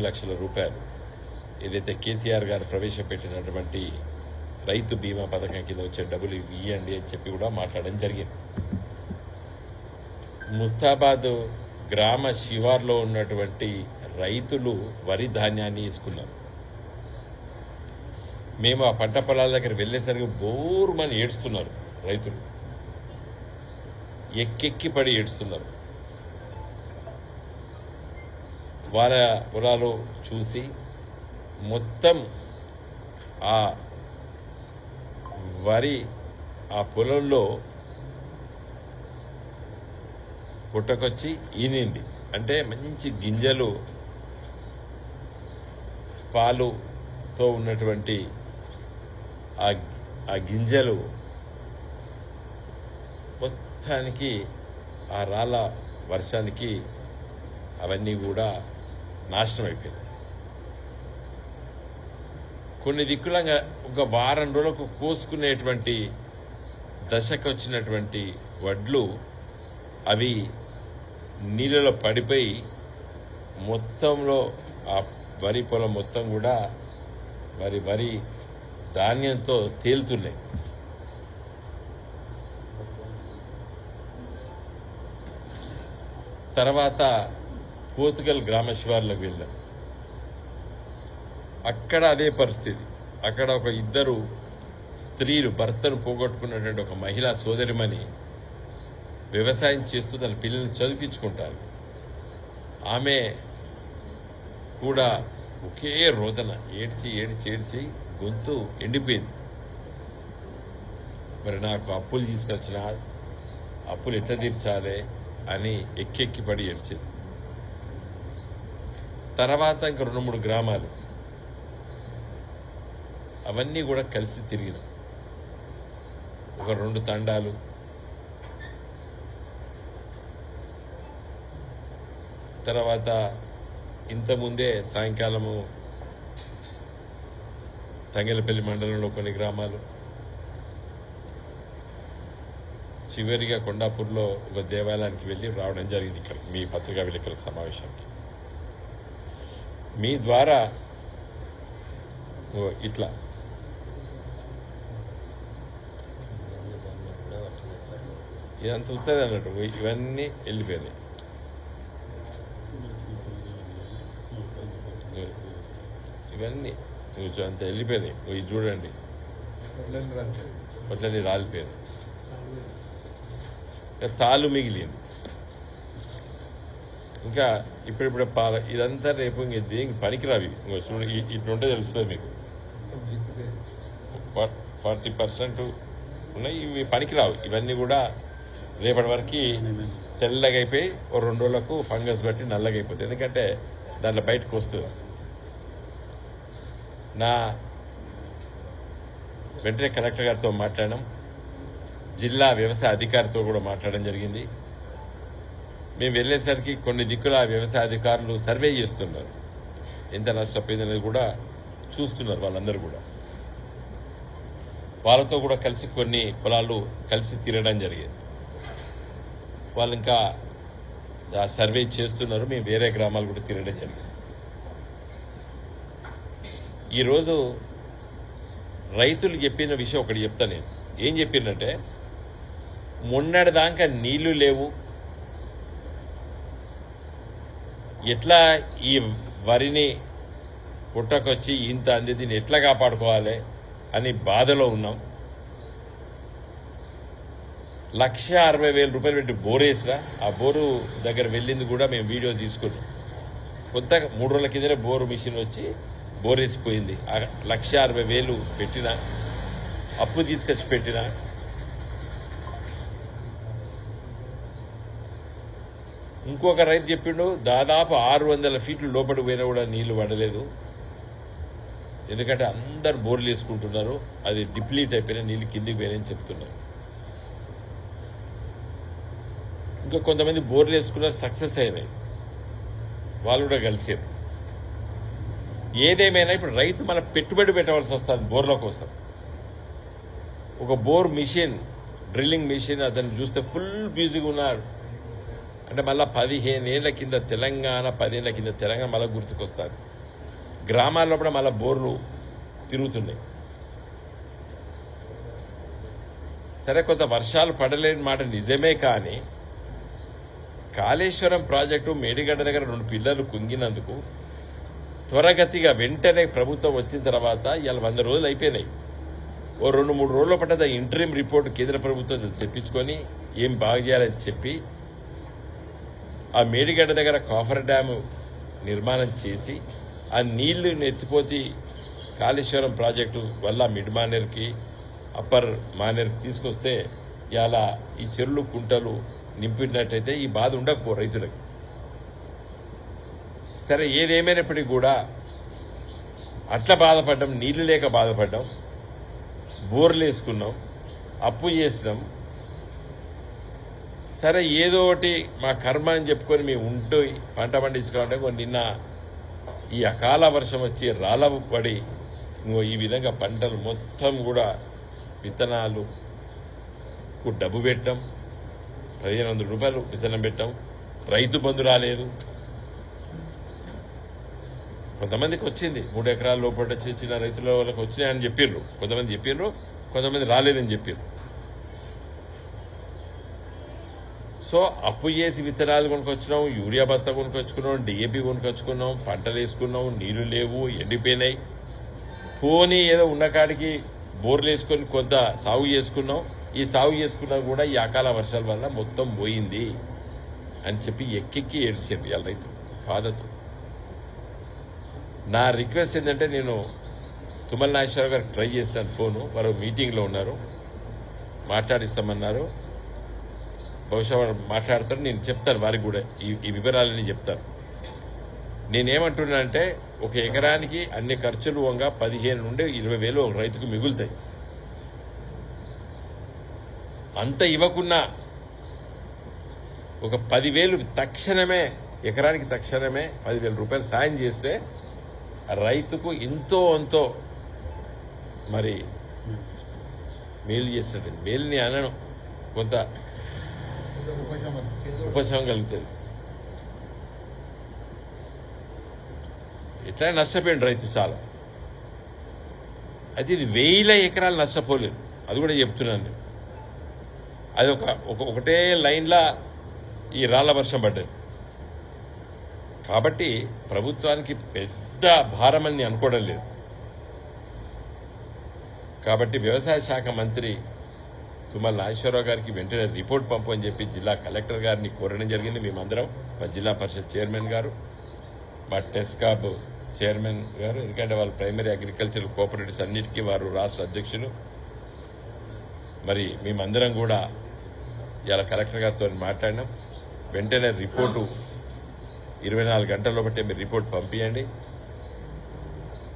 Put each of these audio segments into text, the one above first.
లక్షల రూపాయలు ఏదైతే కేసీఆర్ గారు ప్రవేశపెట్టినటువంటి రైతు బీమా పథకం కింద వచ్చే డబ్బులు ఇవ్వండి అని చెప్పి కూడా మాట్లాడడం జరిగింది. ముస్తాబాద్ గ్రామ శివార్లో ఉన్నటువంటి రైతులు వరి ధాన్యాన్ని తీసుకున్నారు. మేము ఆ పంట పొలాల దగ్గర వెళ్ళేసరికి బోరుమని ఏడుస్తున్నారు రైతులు, ఎక్కెక్కి పడి ఏడుస్తున్నారు. వారి పొలాలు చూసి మొత్తం ఆ వరి ఆ పొలంలో పుట్టకొచ్చి ఈనింది. అంటే మంచి గింజలు పాలుతో ఉన్నటువంటి ఆ గింజలు మొత్తానికి ఆ రాళ్ళ వర్షానికి అవన్నీ కూడా నాశనం అయిపోయింది. కొన్ని దిక్కులంగా ఒక వారం రోజులకు కోసుకునేటువంటి దశకు వచ్చినటువంటి వడ్లు అవి నీళ్ళలో పడిపోయి మొత్తంలో ఆ వరి పొలం మొత్తం కూడా వరి ధాన్యంతో తేలుతున్నాయి. తర్వాత పోతుగల్ గ్రామ శివార్లకు వెళ్ళాం. అక్కడ అదే పరిస్థితి. అక్కడ ఒక ఇద్దరు స్త్రీలు భర్తను పోగొట్టుకున్నటువంటి ఒక మహిళా సోదరిమణి వ్యవసాయం చేస్తూ తన పిల్లల్ని చదివించుకుంటారు. ఆమె కూడా ఒకే రోజున ఏడ్చి గొంతు ఎండిపోయింది. మరి నాకు అప్పులు తీసుకొచ్చిన అప్పులు ఎట్లా తీర్చాలి అని ఎక్కెక్కి పడి ఏడ్చింది. తర్వాత ఇంకా 2-3 గ్రామాలు అవన్నీ కూడా కలిసి తిరిగినాం. ఒక 2 తండాలు, తర్వాత ఇంతకుముందే సాయంకాలము తంగెలపల్లి మండలంలో కొన్ని గ్రామాలు, చివరిగా కొండాపూర్లో ఒక దేవాలయానికి వెళ్ళి రావడం జరిగింది. ఇక్కడ మీ పత్రికా విలేకరుల సమావేశానికి మీ ద్వారా ఇట్లా ఇదంతా ఉత్తరే అన్నట్టు ఇవన్నీ వెళ్ళిపోయినాయి. ఇవన్నీ అంత వెళ్ళిపోయినాయి. ఇది చూడండి, వడ్లన్నీ రాలిపోయింది, తాళ్ళు మిగిలింది. ఇంకా ఇప్పుడిప్పుడే ఇదంతా రేపు ఇంక పనికిరావి. చూడండి, ఇట్లుంటే తెలుస్తుంది మీకు. 40% ఉన్నాయి, ఇవి పనికిరావు. ఇవన్నీ కూడా రేపటి వరకు తెల్లగా అయిపోయి 2 రోజులకు ఫంగస్ బట్టి నల్లగా అయిపోతుంది. ఎందుకంటే దాంట్లో బయటకు వస్తుంది. వెంటనే కలెక్టర్ గారితో మాట్లాడడం, జిల్లా వ్యవసాయ అధికారితో కూడా మాట్లాడడం జరిగింది. మేము వెళ్ళేసరికి కొన్ని దిక్కుల వ్యవసాయ అధికారులు సర్వే చేస్తున్నారు, ఎంత నష్టపోయిందనేది కూడా చూస్తున్నారు. వాళ్ళందరూ కూడా వాళ్ళతో కూడా కలిసి కొన్ని పొలాలు కలిసి తిరగడం జరిగింది. వాళ్ళు ఇంకా ఆ సర్వే చేస్తున్నారు. మేము వేరే గ్రామాలు కూడా తిరగడం జరిగింది. ఈరోజు రైతులు చెప్పిన విషయం ఒకటి చెప్తా నేను. ఏం చెప్పిందంటే, మొన్నటిదాకా నీళ్లు లేవు, ఎట్లా ఈ వరిని పుట్టకొచ్చి ఇంత అంది, దీన్ని ఎట్లా కాపాడుకోవాలి అని బాధలో ఉన్నాం. 1,60,000 రూపాయలు పెట్టి బోర్ వేసినా, ఆ బోరు దగ్గర వెళ్ళింది కూడా మేము వీడియో తీసుకున్నాం. కొత్త 3 రోజుల కిందనే బోరు మిషన్ వచ్చి బోర్ వేసిపోయింది. 1,60,000 పెట్టిన అప్పు తీసుకొచ్చి పెట్టిన ఇంకొక రైతు చెప్పిండు, దాదాపు 600 ఫీట్లు లోపలికి పోయినా కూడా నీళ్లు పడలేదు. ఎందుకంటే అందరు బోర్లు వేసుకుంటున్నారు, అది డిప్లీట్ అయిపోయినా నీళ్లు కిందికి పోయినాయని చెప్తున్నారు. ఇంకా కొంతమంది బోర్లు వేసుకున్నారు, సక్సెస్ అయినాయి, వాళ్ళు కూడా కలిసారు. ఏదేమైనా ఇప్పుడు రైతు మన పెట్టుబడి పెట్టవలసి వస్తుంది బోర్ల కోసం. ఒక బోర్ మిషన్, డ్రిల్లింగ్ మిషన్, అతను చూస్తే ఫుల్ బిజీగా ఉన్నాడు. అంటే మళ్ళీ 15 ఏళ్ల కింద తెలంగాణ 10 ఏళ్ల కింద తెలంగాణ మళ్ళీ గుర్తుకొస్తారు. గ్రామాల్లో కూడా మళ్ళీ బోర్లు తిరుగుతున్నాయి. సరే, కొంత వర్షాలు పడలేని మాట నిజమే, కానీ కాళేశ్వరం ప్రాజెక్టు మేడిగడ్డ దగ్గర 2 పిల్లలు కుంగినందుకు త్వరగతిగా వెంటనే ప్రభుత్వం వచ్చిన తర్వాత ఇవాళ 100 రోజులు అయిపోయినాయి. ఓ 2-3 రోజుల పడ్డ ఇంటరిమ్ రిపోర్ట్ కేంద్ర ప్రభుత్వం తెప్పించుకొని ఏం బాగు చేయాలని చెప్పి ఆ మేడిగడ్డ దగ్గర కాఫర్ డ్యాము నిర్మాణం చేసి ఆ నీళ్లు ఎత్తిపోతి కాళేశ్వరం ప్రాజెక్టు వల్ల మిడ్ మానేర్కి అప్పర్ మానేర్కి తీసుకొస్తే ఇలా ఈ చెరువులు కుంటలు నింపినట్టయితే ఈ బాధ ఉండకపో రైతులకి. సరే, ఏదేమైనప్పటికీ కూడా అట్లా బాధపడ్డాం, నీళ్లు లేక బాధపడ్డాం, బోర్లు వేసుకున్నాం, అప్పు చేసినాం. సరే, ఏదో ఒకటి మా కర్మ అని చెప్పుకొని మేము ఉంటూ పంట పండించుకోవాలంటే నిన్న ఈ అకాల వర్షం వచ్చి రాళ్ళ పడి ఈ విధంగా పంటలు మొత్తం కూడా విత్తనాలు డబ్బు పెట్టాం, 1500 రూపాయలు విత్తనం పెట్టాం, రైతు బంధు రాలేదు. కొంతమందికి వచ్చింది, 3 ఎకరాల లోపల చిన్న రైతుల వాళ్ళకి వచ్చినాయని చెప్పిర్రు, కొంతమంది చెప్పిర్రు, కొంతమంది రాలేదని చెప్పిర్రు. సో అప్పు చేసి విత్తనాలు కొనుకొచ్చినాం, యూరియా బస్తా కొనుకొచ్చుకున్నాం, డిఏపి కొనుకొచ్చుకున్నాం, పంటలు వేసుకున్నాం, నీళ్లు లేవు, ఎండిపోయినాయి. పోనీ ఏదో ఉన్నకాడికి బోర్లు వేసుకొని కొంత సాగు చేసుకున్నాం. ఈ సాగు చేసుకున్నా కూడా ఈ అకాల వర్షాల వల్ల మొత్తం పోయింది అని చెప్పి ఎక్కెక్కి ఏడ్చారు ఇవాళ రైతు బాధతో. నా రిక్వెస్ట్ ఏంటంటే, నేను తుమ్మల నాగేశ్వరరావు గారికి ట్రై చేసినాను ఫోను, వారు మీటింగ్లో ఉన్నారు, మాట్లాడిస్తామన్నారు. బహుశా వారు మాట్లాడతారు, నేను చెప్తాను వారికి కూడా ఈ వివరాలని చెప్తాను. నేనేమంటున్నానంటే, ఒక ఎకరానికి అన్ని ఖర్చులు వంగా 15 నుండి 20 వేలు ఒక రైతుకు మిగులుతాయి. అంత ఇవ్వకున్నా ఒక 10,000 తక్షణమే, ఎకరానికి తక్షణమే 10,000 రూపాయలు సాయం చేస్తే రైతుకు ఎంతో మరి మేలు చేసినట్టు, మేలుని అనను, కొంత ఉపశమనం కలుగుతుంది. ఎట్లా నష్టపోయింది రైతు చాలా. అయితే ఇది 1000 ఎకరాలు నష్టపోలేదు, అది కూడా చెప్తున్నాను నేను. అది ఒకటే లైన్లా ఈ రాళ్ల వర్షం పడ్డది. కాబట్టి ప్రభుత్వానికి పెద్ద భారమని అనుకోవడం లేదు. కాబట్టి వ్యవసాయ శాఖ మంత్రి తుమ్మల నాగేశ్వరరావు గారికి వెంటనే రిపోర్ట్ పంపు అని చెప్పి జిల్లా కలెక్టర్ గారిని కోరడం జరిగింది. మేమందరం, మా జిల్లా పరిషత్ చైర్మన్ గారు, మా టెస్కాబ్ చైర్మన్ గారు, ఎందుకంటే వాళ్ళు ప్రైమరీ అగ్రికల్చర్ కోఆపరేటివ్స్ అన్నిటికీ వారు రాష్ట్ర అధ్యక్షులు. మరి మేమందరం కూడా ఇలా కలెక్టర్ గారితో మాట్లాడినాం. వెంటనే రిపోర్టు 24 గంటల్లో బట్టే మీరు రిపోర్ట్ పంపించండి.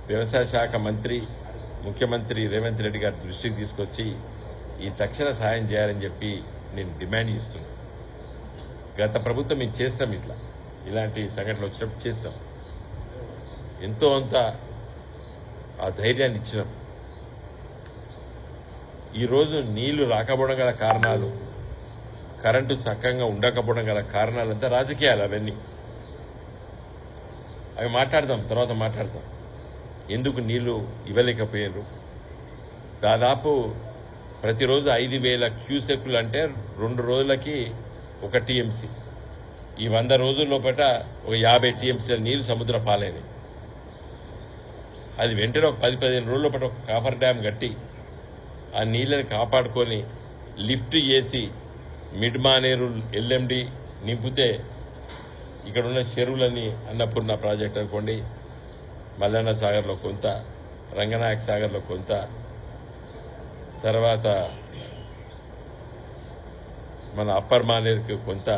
వ్యవసాయ శాఖ మంత్రి ముఖ్యమంత్రి రేవంత్ రెడ్డి గారి దృష్టికి తీసుకొచ్చి ఈ తక్షణ సాయం చేయాలని చెప్పి నేను డిమాండ్ చేస్తున్నాను. గత ప్రభుత్వం మేము చేస్తాం, ఇలాంటి సంఘటనలు వచ్చినప్పుడు చేస్తాం, ఎంతో అంత ఆ ధైర్యాన్ని ఇచ్చినాం. ఈరోజు నీళ్లు రాకపోవడం గల కారణాలు, కరెంటు చక్కగా ఉండకపోవడం గల కారణాలంతా రాజకీయాలు. అవన్నీ అవి మాట్లాడదాం, తర్వాత మాట్లాడతాం. ఎందుకు నీళ్లు ఇవ్వలేకపోయారు? దాదాపు ప్రతిరోజు 5,000 క్యూసెక్కులు అంటే 2 రోజులకి 1 టీఎంసీ. ఈ 100 రోజుల లోపల ఒక 50 టీఎంసీల నీళ్లు సముద్ర పాలైనాయి. అది వెంటనే ఒక 10-15 రోజుల లోపల ఒక కాఫర్ డ్యామ్ కట్టి ఆ నీళ్ళని కాపాడుకొని లిఫ్ట్ చేసి మిడ్ మానేరు ఎల్ఎండి నింపితే ఇక్కడ ఉన్న చెరువులన్నీ అన్నపూర్ణ ప్రాజెక్ట్ అనుకోండి, మల్లన్న సాగర్లో కొంత, రంగనాయక సాగర్లో కొంత, తర్వాత మన అప్పర్ మానేరుకి కొంత,